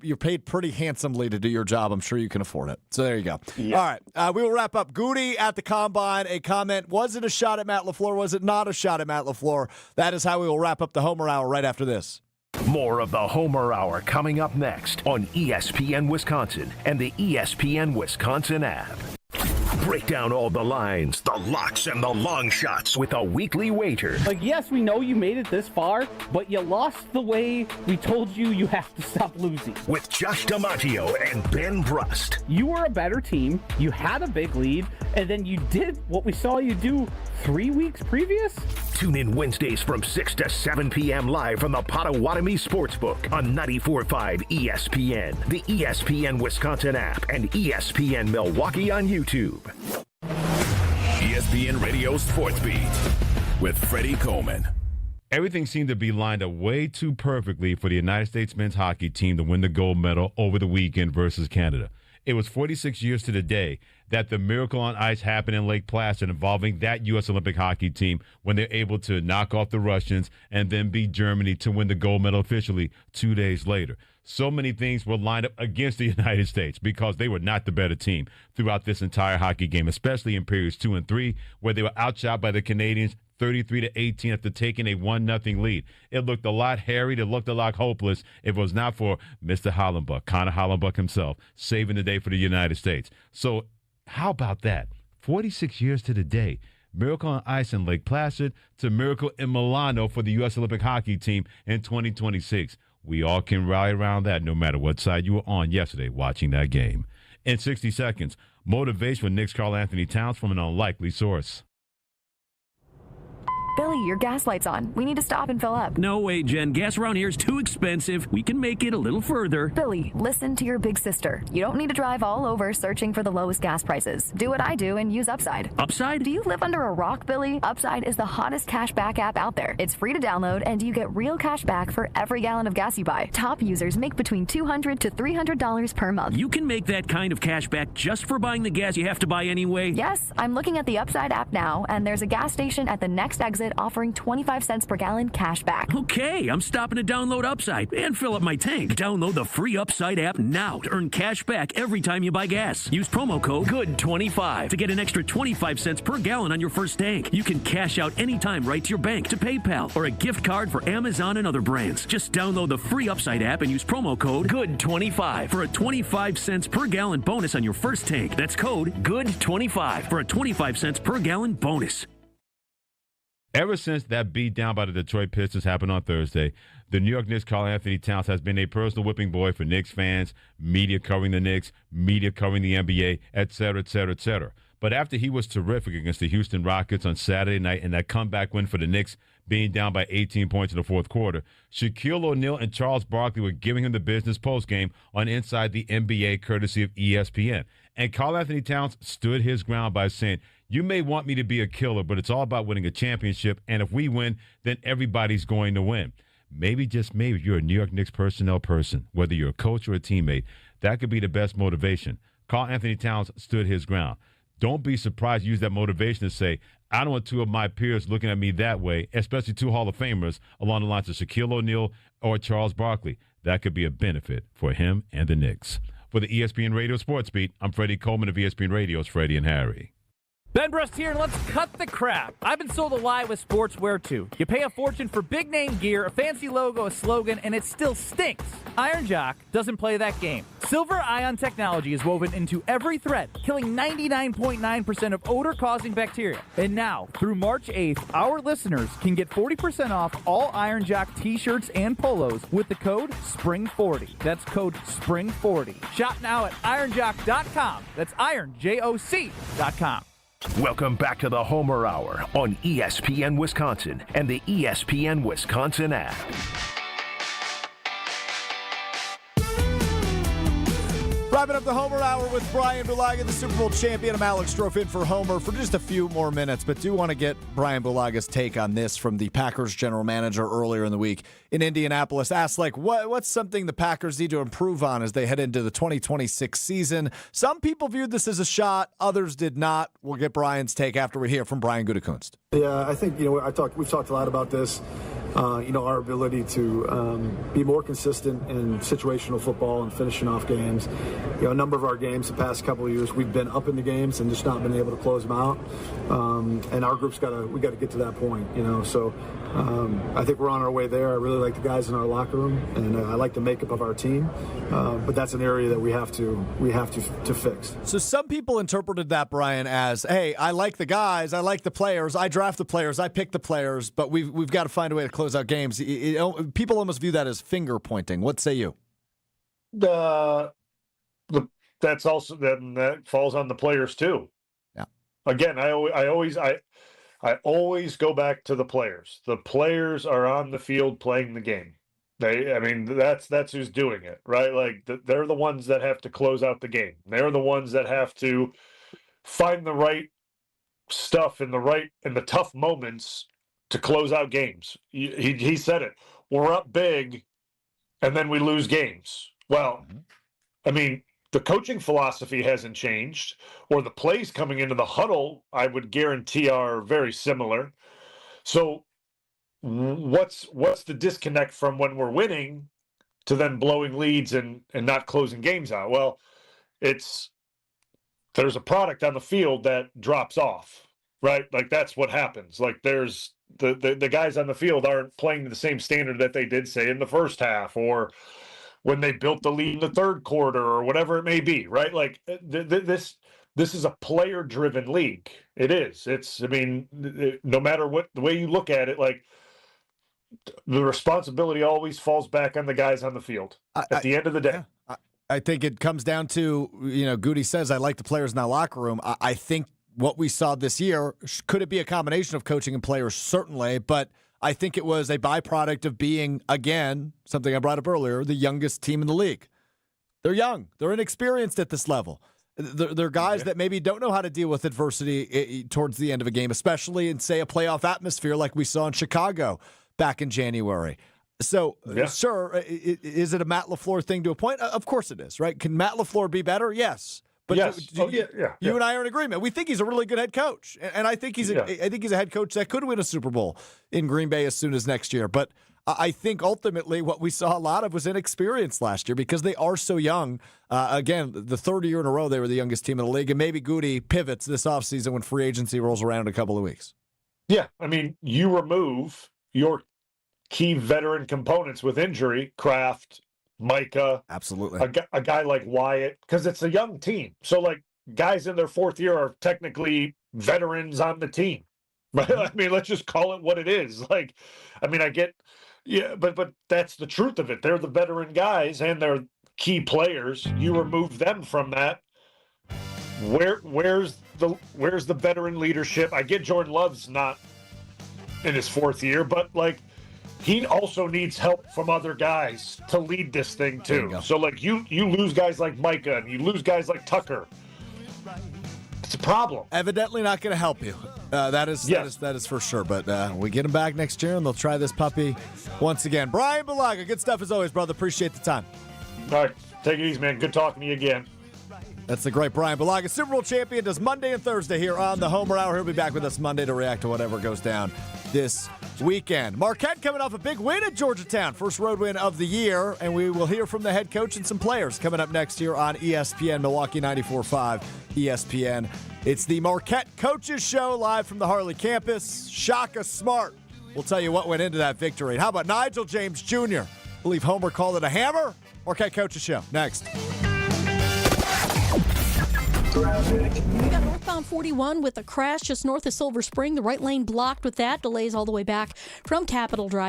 you're paid pretty handsomely to do your job. I'm sure you can afford it. So there you go. Yeah. All right, we will wrap up. Goody at the Combine, a comment: was it a shot at Matt LaFleur? Was it not a shot at Matt LaFleur? That is how we will wrap up the Homer Hour right after this. More of the Homer Hour coming up next on ESPN Wisconsin and the ESPN Wisconsin app. Break down all the lines, the locks, and the long shots with a weekly wager. Like, yes, we know you made it this far, but you lost the way we told you have to stop losing. With Josh DiMaggio and Ben Brust. You were a better team, you had a big lead, and then you did what we saw you do 3 weeks previous? Tune in Wednesdays from 6 to 7 p.m. live from the Potawatomi Sportsbook on 94.5 ESPN, the ESPN Wisconsin app, and ESPN Milwaukee on YouTube. ESPN Radio Sports Beat with Freddie Coleman. Everything seemed to be lined up way too perfectly for the United States men's hockey team to win the gold medal over the weekend versus Canada. It was 46 years to the day that the miracle on ice happened in Lake Placid involving that U.S. Olympic hockey team when they're able to knock off the Russians and then beat Germany to win the gold medal officially 2 days later. So many things were lined up against the United States because they were not the better team throughout this entire hockey game, especially in periods 2 and 3, where they were outshot by the Canadians 33-18 after taking a 1-0 lead. It looked a lot harried. It looked a lot hopeless if it was not for Mr. Hollenbuck, Connor Hollenbuck himself, saving the day for the United States. So how about that? 46 years to the day. Miracle on Ice in Lake Placid to Miracle in Milano for the U.S. Olympic hockey team in 2026. We all can rally around that no matter what side you were on yesterday watching that game. In 60 seconds, motivation for Knicks Karl Anthony Towns from an unlikely source. Billy, your gas light's on. We need to stop and fill up. No way, Jen. Gas around here is too expensive. We can make it a little further. Billy, listen to your big sister. You don't need to drive all over searching for the lowest gas prices. Do what I do and use Upside. Upside? Do you live under a rock, Billy? Upside is the hottest cash back app out there. It's free to download, and you get real cash back for every gallon of gas you buy. Top users make between $200 to $300 per month. You can make that kind of cash back just for buying the gas you have to buy anyway? Yes, I'm looking at the Upside app now, and there's a gas station at the next exit offering 25 cents per gallon cash back. Okay, I'm stopping to download Upside and fill up my tank. Download the free Upside app now to earn cash back every time you buy gas. Use promo code GOOD25 to get an extra 25 cents per gallon on your first tank. You can cash out anytime right to your bank, to PayPal, or a gift card for Amazon and other brands. Just download the free Upside app and use promo code GOOD25 for a 25 cents per gallon bonus on your first tank. That's code GOOD25 for a 25 cents per gallon bonus. Ever since that beat down by the Detroit Pistons happened on Thursday, the New York Knicks' Karl Anthony Towns has been a personal whipping boy for Knicks fans, media covering the Knicks, media covering the NBA, et cetera, et cetera, et cetera. But after he was terrific against the Houston Rockets on Saturday night and that comeback win for the Knicks, being down by 18 points in the fourth quarter, Shaquille O'Neal and Charles Barkley were giving him the business postgame on Inside the NBA, courtesy of ESPN. And Karl Anthony Towns stood his ground by saying, "You may want me to be a killer, but it's all about winning a championship, and if we win, then everybody's going to win." Maybe, just maybe, you're a New York Knicks personnel person, whether you're a coach or a teammate. That could be the best motivation. Karl Anthony Towns stood his ground. Don't be surprised to use that motivation to say, I don't want two of my peers looking at me that way, especially two Hall of Famers along the lines of Shaquille O'Neal or Charles Barkley. That could be a benefit for him and the Knicks. For the ESPN Radio Sports Beat, I'm Freddie Coleman of ESPN Radio's Freddie and Harry. Ben Brust here, and let's cut the crap. I've been sold a lie with sportswear, too. You pay a fortune for big-name gear, a fancy logo, a slogan, and it still stinks. Iron Jock doesn't play that game. Silver ion technology is woven into every thread, killing 99.9% of odor-causing bacteria. And now, through March 8th, our listeners can get 40% off all Iron Jock t-shirts and polos with the code SPRING40. That's code SPRING40. Shop now at ironjock.com. That's ironjoc.com. Welcome back to the Homer Hour on ESPN Wisconsin and the ESPN Wisconsin app. Wrapping up the Homer Hour with Bryan Bulaga, the Super Bowl champion. I'm Alex Strouf in for Homer for just a few more minutes, but do want to get Bryan Bulaga's take on this from the Packers general manager earlier in the week in Indianapolis. Asked, what's something the Packers need to improve on as they head into the 2026 season? Some people viewed this as a shot, others did not. We'll get Bryan's take after we hear from Brian Gutekunst. Yeah, I think, we've talked a lot about this. Our ability to be more consistent in situational football and finishing off games. A number of our games the past couple of years, we've been up in the games and just not been able to close them out. And our group's got to get to that point. So I think we're on our way there. I really like the guys in our locker room, and I like the makeup of our team. But that's an area that we have to fix. So some people interpreted that, Bryan, as, hey, I like the guys, I like the players, I draft the players, I pick the players, but we've got to find a way to close out games. People almost view that as finger pointing. What say you? That's also that falls on the players too. Yeah. Again, I always go back to the players. The players are on the field playing the game. That's who's doing it, right? Like they're the ones that have to close out the game. They're the ones that have to find the right stuff in the tough moments to close out games. He said it. We're up big, and then we lose games. Well, I mean, the coaching philosophy hasn't changed, or the plays coming into the huddle, I would guarantee, are very similar. So what's the disconnect from when we're winning to then blowing leads and not closing games out? Well, there's a product on the field that drops off, right? Like that's what happens. Like there's the guys on the field aren't playing to the same standard that they did, say, in the first half, or when they built the lead in the third quarter, or whatever it may be, right? Like this is a player-driven league. It is. No matter what the way you look at it, like the responsibility always falls back on the guys on the field at the end of the day. Yeah. I think it comes down to, Goody says, I like the players in that locker room. I think what we saw this year, could it be a combination of coaching and players? Certainly, but I think it was a byproduct of being, again, something I brought up earlier, the youngest team in the league. They're young. They're inexperienced at this level. They're guys that maybe don't know how to deal with adversity towards the end of a game, especially in, say, a playoff atmosphere like we saw in Chicago back in January. So, sure, is it a Matt LaFleur thing to a point? Of course it is, right? Can Matt LaFleur be better? Yes. But yes. You and I are in agreement. We think he's a really good head coach, and I think he's a head coach that could win a Super Bowl in Green Bay as soon as next year. But I think ultimately what we saw a lot of was inexperience last year because they are so young. Again, the third year in a row they were the youngest team in the league, and maybe Goody pivots this offseason when free agency rolls around in a couple of weeks. Yeah, I mean, you remove your key veteran components with injury, Kraft, Micah, absolutely, a guy like Wyatt, because it's a young team. So, like, guys in their fourth year are technically veterans on the team. Right? I mean, let's just call it what it is. Like, I mean, I get, but that's the truth of it. They're the veteran guys and they're key players. You remove them from that. Where's the veteran leadership? I get Jordan Love's not in his fourth year, but like, he also needs help from other guys to lead this thing too. So like you lose guys like Micah and you lose guys like Tucker. It's a problem. Evidently not going to help you. That is for sure. But we get him back next year and they'll try this puppy once again. Bryan Bulaga, good stuff as always, brother. Appreciate the time. All right, take it easy, man. Good talking to you again. That's the great Bryan Bulaga, Super Bowl champion, does Monday and Thursday here on the Homer Hour. He'll be back with us Monday to react to whatever goes down this weekend. Marquette coming off a big win at Georgetown, first road win of the year, and we will hear from the head coach and some players coming up next year on ESPN, Milwaukee 94.5 ESPN. It's the Marquette Coaches Show live from the Harley campus. Shaka Smart will tell you what went into that victory. And how about Nigel James Jr.? I believe Homer called it a hammer. Marquette Coaches Show next. We got northbound 41 with a crash just north of Silver Spring. The right lane blocked with that. Delays all the way back from Capitol Drive.